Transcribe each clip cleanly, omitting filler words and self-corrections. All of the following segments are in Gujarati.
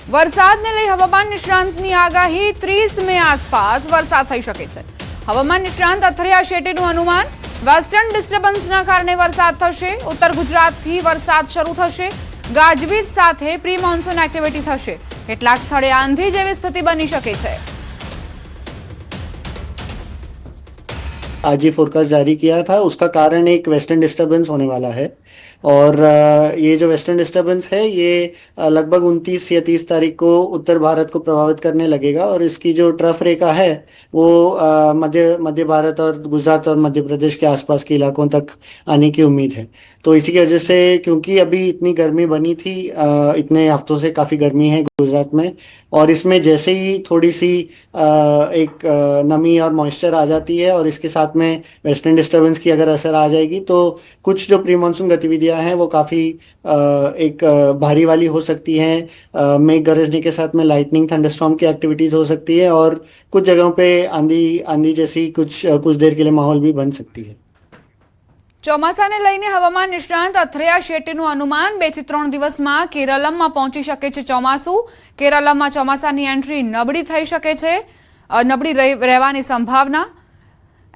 વરસાદને લઈ હવામાન નિષ્ણાંતની આગાહી 30 મે આસપાસ વરસાદ થઈ શકે છે। હવામાન નિષ્ણાંત અથરિયા શેટ્ટીનું અનુમાન વેસ્ટર્ન ડિસ્ટર્બન્સના કારણે વરસાદ થશે। ઉત્તર ગુજરાતથી વરસાદ શરૂ થશે। ગાજવીજ સાથે પ્રી મોન્સૂન એક્ટિવિટી થશે। કેટલાક સ્થળે આંધી જેવી સ્થિતિ બની શકે છે। आज ही फोरकास्ट जारी किया था, उसका कारण एक वेस्टर्न डिस्टर्बेंस होने वाला है। और ये जो वेस्टर्न डिस्टर्बेंस है ये लगभग 29 या 30 तारीख को उत्तर भारत को प्रभावित करने लगेगा और इसकी जो ट्रफ रेखा है वो मध्य भारत और गुजरात और मध्य प्रदेश के आसपास के इलाकों तक आने की उम्मीद है। तो इसी की वजह से, क्योंकि अभी इतनी गर्मी बनी थी, इतने हफ्तों से काफ़ी गर्मी है गुजरात में, और इसमें जैसे ही थोड़ी सी एक नमी और मॉइस्चर आ जाती है और इसके साथ में वेस्टर्न डिस्टर्बेंस की अगर असर आ जाएगी तो कुछ जो प्री मानसून गतिविधियां हैं वो काफ़ी एक भारी वाली हो सकती हैं। मेघ गरजने के साथ में लाइटनिंग, थंडरस्टॉर्म की एक्टिविटीज़ हो सकती है और कुछ जगहों पे आंधी जैसी कुछ देर के लिए माहौल भी बन सकती है। ચોમાસાને લઈને હવામાન નિષ્ણાંત અથરિયા શેટ્ટીનું અનુમાન 2 થી 3 દિવસમાં કેરળમાં પહોંચી શકે છે ચોમાસું। કેરળમાં ચોમાસાની એન્ટ્રી નબળી થઈ શકે છે, નબળી રહેવાની સંભાવના।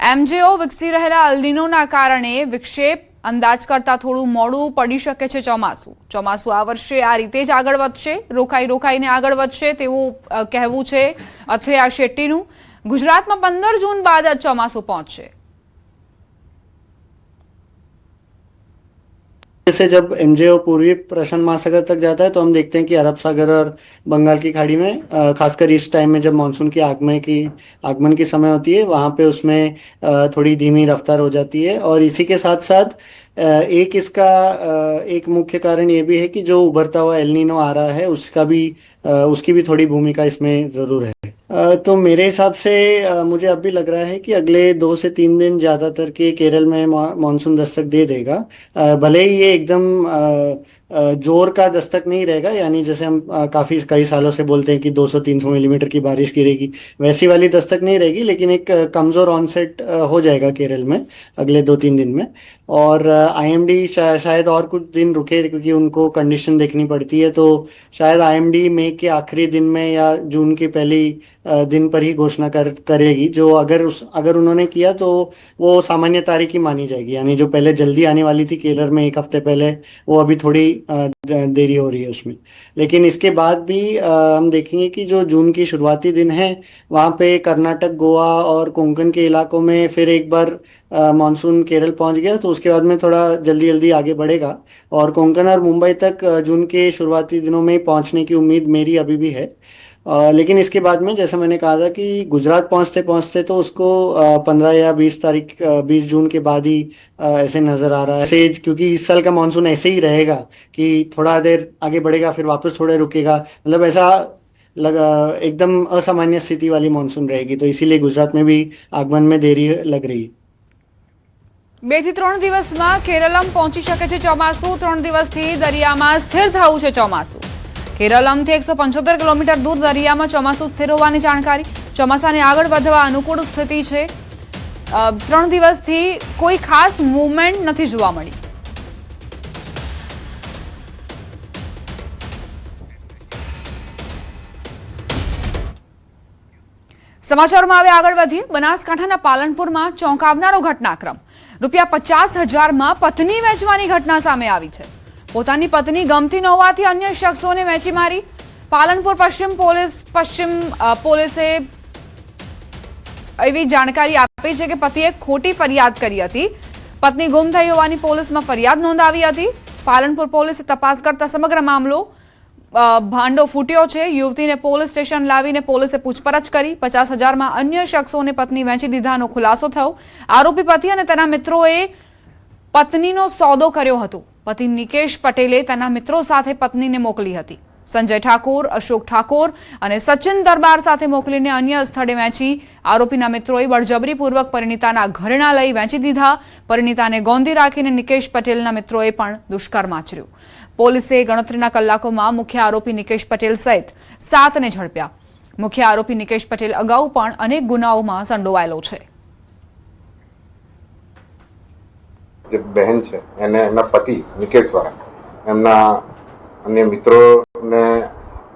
એમજેઓ વિકસી રહેલા અલ્નીનોના કારણે વિક્ષેપ અંદાજ કરતા થોડું મોડું પડી શકે છે ચોમાસું આ વર્ષે આ રીતે જ આગળ વધશે, રોકાઈને આગળ વધશે તેવું કહેવું છે અથરિયા શેટ્ટીનું। ગુજરાતમાં 15 જૂન બાદ જ ચોમાસું પહોંચશે। से जब एमजेओ पूर्वी प्रशांत महासागर तक जाता है तो हम देखते हैं कि अरब सागर और बंगाल की खाड़ी में खासकर इस टाइम में जब मानसून की आगमन की समय होती है वहाँ पे उसमें थोड़ी धीमी रफ्तार हो जाती है। और इसी के साथ साथ एक इसका एक मुख्य कारण ये भी है कि जो उभरता हुआ एल नीनो आ रहा है उसकी भी थोड़ी भूमिका इसमें ज़रूर है। तो मेरे हिसाब से मुझे अब भी लग रहा है कि अगले 2 से 3 दिन ज़्यादातर के केरल में मानसून दस्तक दे देगा। भले ही ये एकदम जोर का दस्तक नहीं रहेगा, यानी जैसे हम कई सालों से बोलते हैं कि 200-300 मिलीमीटर की बारिश गिरेगी, वैसी वाली दस्तक नहीं रहेगी, लेकिन एक कमज़ोर ऑनसेट हो जाएगा केरल में अगले 2-3 दिन में। और आईएमडी शायद और कुछ दिन रुके क्योंकि उनको कंडीशन देखनी पड़ती है, तो शायद आईएमडी मई के आखिरी दिन में या जून की पहली दिन पर ही घोषणा करेगी। जो अगर उन्होंने किया तो वो सामान्य तारीख ही मानी जाएगी, यानी जो पहले जल्दी आने वाली थी केरल में 1 हफ्ते पहले, वो अभी थोड़ी देरी हो रही है उसमें। लेकिन इसके बाद भी हम देखेंगे कि जो जून की शुरुआती दिन है वहाँ पे कर्नाटक, गोवा और कोंकण के इलाकों में फिर एक बार मानसून केरल पहुंच गया तो उसके बाद में थोड़ा जल्दी आगे बढ़ेगा और कोंकण और मुंबई तक जून के शुरुआती दिनों में पहुंचने की उम्मीद मेरी अभी भी है। लेकिन इसके बाद में जैसे मैंने कहा था कि गुजरात पहुंचते तो उसको 15 या 20 जून के बाद ही ऐसे नज़र आ रहा है ऐसे, क्योंकि इस साल का मानसून ऐसे ही रहेगा कि थोड़ा देर आगे बढ़ेगा फिर वापस थोड़े रुकेगा, मतलब ऐसा एकदम असामान्य स्थिति वाली मानसून रहेगी। तो इसीलिए गुजरात में भी आगमन में देरी लग रही है। 2 થી 3 દિવસમાં કેરળમ પહોંચી શકે છે ચોમાસું। 3 દિવસથી દરિયામાં સ્થિર થયું છે ચોમાસું। કેરળમથી 175 કિલોમીટર દૂર દરિયામાં ચોમાસું સ્થિર હોવાની જાણકારી। ચોમાસાને આગળ વધવા અનુકૂળ સ્થિતિ છે। 3 દિવસથી કોઈ ખાસ મૂવમેન્ટ નથી જોવા મળી। સમાચારોમાં હવે આગળ વધીએ। બનાસકાંઠાના પાલનપુરમાં ચોંકાવનારો ઘટનાક્રમ। ₹50,000માં પત્ની વેચવાની ઘટના સામે આવી છે। પોતાની પત્ની ગમતી ન હોવાથી અન્ય શખ્સોને વેચી મારી। પાલનપુર પશ્ચિમ પોલીસે એવી જાણકારી આપી છે કે પતિએ ખોટી ફરિયાદ કરી હતી। પત્ની ગુમ થઈ હોવાની પોલીસમાં ફરિયાદ નોંધાવી હતી। પાલનપુર પોલીસે તપાસ કરતા સમગ્ર મામલો ભાંડો ફૂટ્યો છે। યુવતીને પોલીસ સ્ટેશન લાવીને પોલીસે પૂછપરછ કરી। 50,000માં અન્ય શખ્સોને પત્ની વેચી દીધાનો ખુલાસો થયો। આરોપી પતિ અને તેના મિત્રોએ પત્નીનો સોદો કર્યો હતો। પતિ નિકેશ પટેલે તેના મિત્રો સાથે પત્નીને મોકલી હતી। સંજય ઠાકોર, અશોક ઠાકોર અને સચિન દરબાર સાથે મોકલીને અન્ય સ્થળે વેચી આરોપીના મિત્રોએ બળજબરીપૂર્વક પરિણીતાના ઘરેણા લઈ વેચી દીધા। પરિણીતાને ગોંધી રાખીને નિકેશ પટેલના મિત્રોએ પણ દુષ્કર્મ આચર્યું। પોલીસે ગણતરીના કલાકોમાં મુખ્ય આરોપી નિકેશ પટેલ સહિત 7ને ઝડપ્યા। મુખ્ય આરોપી નિકેશ પટેલ અગાઉ પણ અનેક ગુનાઓમાં સંડોવાયેલો છે। જે બહેન છે એને એમના પતિ નિકેશ વાળા એમના અન્ય મિત્રોને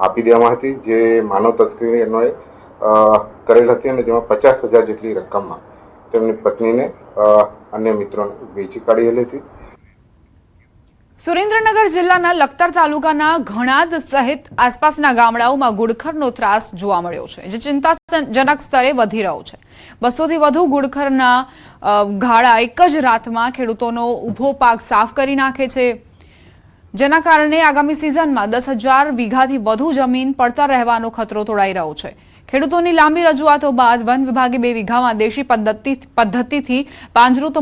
આપી દેવામાં હતી, જે માનવ તસ્કરી અન્વયે કરેલ હતી અને જેમાં 50,000 જેટલી રકમમાં તેમની પત્નીને અન્ય મિત્રોને વેચી કાઢેલી હતી. સુરેન્દ્રનગર જિલ્લાના લખતર તાલુકાના ઘણાદ સહિત આસપાસના ગામડાઓમાં ઘુડખરનો ત્રાસ જોવા મળ્યો છે, જે ચિંતાજનક સ્તરે વધી રહ્યો છે. 200થી વધુ ઘુડખરના ગાળા એક જ રાતમાં ખેડૂતોનો ઊભો પાક સાફ કરી નાખે છે, જેના કારણે આગામી સિઝનમાં 10,000 વીઘાથી વધુ જમીન પડતર રહેવાનો ખતરો તોડાઈ રહ્યો છે. ખેડૂતોની લાંબી રજૂઆતો બાદ વન વિભાગે 2 વીઘામાં દેશી પદ્ધતિથી પાંજરું તો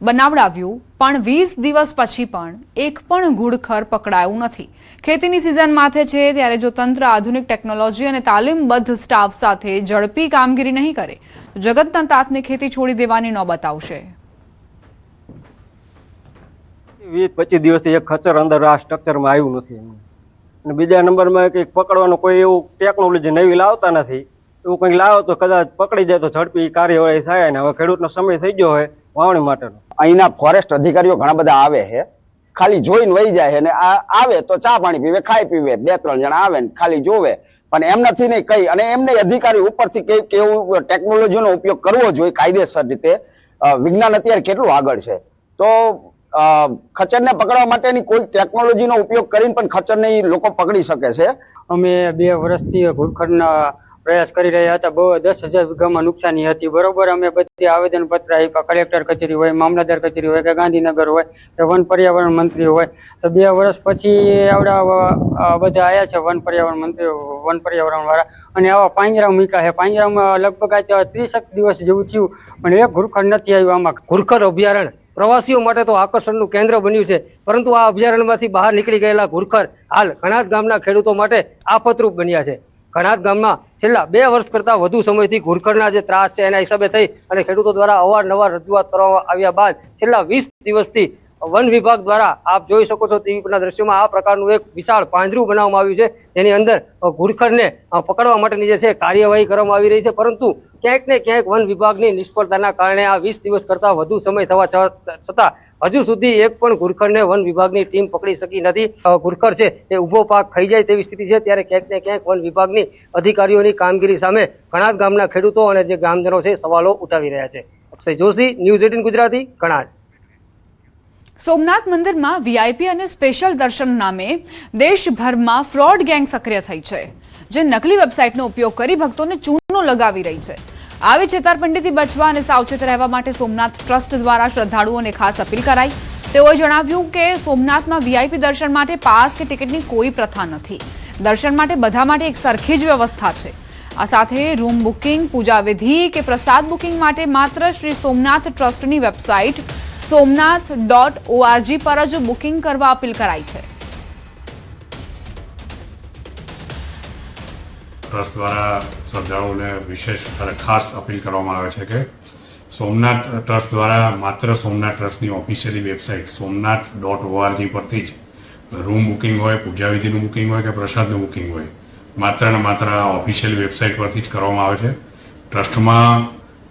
બનાવડાવ્યું, પણ 20 દિવસ પછી પણ એક પણ ઘુડખર પકડાયું નથી. ખેતીની સિઝન માથે છે, ત્યારે જો તંત્ર આધુનિક ટેકનોલોજી અને તાલીમબદ્ધ સ્ટાફ સાથે ઝડપી કામગીરી નહીં કરે તો જગતના તાતને ખેતી છોડી દેવાની નોબત આવશે. 20-25 દિવસથી એક ખચર અંદર આ સ્ટ્રક્ચરમાં આવ્યું નથી. અને બીજા નંબરમાં કંઈક પકડવાનું કોઈ એવું ટેકનોલોજી નવી લાવતા નથી. એવું કંઈક લાવો તો કદાચ પકડી જાય તો ઝડપી કાર્યવાહી થાય. ને હવે ખેડૂતનો સમય થઈ ગયો હોય વાવણી માટેનો. અહીંના ફોરેસ્ટ અધિકારીઓ ઘણા બધા આવે છે, ખાલી જોઈને વહી જાય છે. અને આવે તો ચા પાણી પીવે, ખાઈ પીવે, 2-3 જણા આવે ને ખાલી જોવે, પણ એમ નથી નહીં કઈ. અને એમને અધિકારી ઉપરથી કેવું ટેકનોલોજીનો ઉપયોગ કરવો જોઈએ કાયદેસર રીતે. વિજ્ઞાન અત્યારે કેટલું આગળ છે, તો ખચરને પકડવા માટેની કોઈ ટેકનોલોજીનો ઉપયોગ કરીને પણ ખચરને લોકો પકડી શકે છે. અમે 2 વર્ષથી ઘુડખરના પ્રયાસ કરી રહ્યા હતા. 10,000 વીઘામાં નુકસાની હતી. બરોબર, અમે બધી આવેદન પત્ર આપ્યા, કલેક્ટર કચેરી હોય, મામલતદાર કચેરી હોય કે ગાંધીનગર હોય કે વન પર્યાવરણ મંત્રી હોય. તો 2 વર્ષ પછી આવડા બધા આવ્યા છે વન પર્યાવરણ મંત્રી, વન પર્યાવરણ વાળા, અને આવા પાંજરા મૂક્યા છે. પાંજરામાં લગભગ 30 દિવસ જેવું થયું, પણ એક ઘુડખર નથી આવ્યું. આમાં ઘુડખર અભયારણ્ય પ્રવાસીઓ માટે તો આકર્ષણનું કેન્દ્ર બન્યું છે, પરંતુ આ અભયારણ્યમાંથી બહાર નીકળી ગયેલા ઘુડખર હાલ ઘણાદ ગામના ખેડૂતો માટે આફતરૂપ બન્યા છે. ઘણાદ ગામમાં છેલ્લા 2 વર્ષ કરતાં વધુ સમયથી ઘુડખરના જે ત્રાસ છે એના હિસાબે થઈ અને ખેડૂતો દ્વારા અવારનવાર રજૂઆત કરવામાં આવ્યા બાદ છેલ્લા 20 દિવસથી વન વિભાગ દ્વારા આપ જોઈ શકો છો ટીવી પરના દ્રશ્યોમાં આ પ્રકારનું એક વિશાળ પાંજરું બનાવવામાં આવ્યું છે, જેની અંદર ઘુડખરને પકડવા માટેની જે છે કાર્યવાહી કરવામાં આવી રહી છે. પરંતુ ક્યાંક ને ક્યાંક વન વિભાગની નિષ્ફળતાના કારણે આ 20 દિવસ કરતાં વધુ સમય થવા છતાં હજુ સુધી એક પણ ઘુડખરને વન વિભાગની ટીમ પકડી શકી નથી. ઘુડખર છે એ ઊભો પાક ખાઈ જાય તેવી સ્થિતિ છે, ત્યારે ક્યાંક ને ક્યાંક વન વિભાગની અધિકારીઓની કામગીરી સામે ઘણાદ ગામના ખેડૂતો અને જે ગ્રામજનો છે સવાલો ઉઠાવી રહ્યા છે. અક્ષય જોશી, ન્યૂઝ 18 ગુજરાતી, ઘણાદ. સોમનાથ મંદિરમાં વીઆઈપી અને સ્પેશિયલ દર્શન નામે દેશભરમાં ફ્રોડ ગેંગ સક્રિય થઈ છે, જે નકલી વેબસાઇટનો ઉપયોગ કરી ભક્તોને ચૂનો લગાવી રહી છે. આવી છેતરપિંડીથી બચવા અને સાવચેત રહેવા માટે સોમનાથ ટ્રસ્ટ દ્વારા શ્રદ્ધાળુઓને ખાસ અપીલ કરાઈ. તેઓએ જણાવ્યું કે સોમનાથમાં વીઆઈપી દર્શન માટે પાસ કે ટિકિટની કોઈ પ્રથા નથી. દર્શન માટે બધા માટે એક સરખી જ વ્યવસ્થા છે. આ સાથે રૂમ બુકિંગ, પૂજા વિધિ કે પ્રસાદ બુકિંગ માટે માત્ર શ્રી સોમનાથ ટ્રસ્ટની વેબસાઇટ somnath.org પર જ બુકિંગ કરવા અપીલ કરાઈ છે. ટ્રસ્ટ દ્વારા શ્રદ્ધાળુઓને વિશેષ અને ખાસ અપીલ કરવામાં આવે છે કે સોમનાથ ટ્રસ્ટ દ્વારા માત્ર સોમનાથ ટ્રસ્ટની ઓફિશિયલી વેબસાઇટ somnath.org પરથી જ રૂમ બુકિંગ હોય, પૂજા વિધિનું બુકિંગ હોય કે પ્રસાદનું બુકિંગ હોય, માત્ર ને માત્ર ઓફિશિયલ વેબસાઇટ પરથી જ કરવામાં આવે છે. ટ્રસ્ટમાં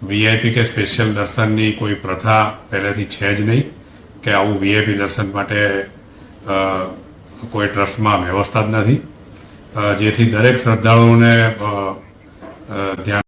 વીઆઈપી કે સ્પેશિયલ દર્શનની કોઈ પ્રથા પહેલેથી છે જ નહીં કે આવું વીઆઈપી દર્શન માટે કોઈ ટ્રસ્ટમાં વ્યવસ્થા જ નથી, જેથી દરેક શ્રદ્ધાળુઓને ધ્યાન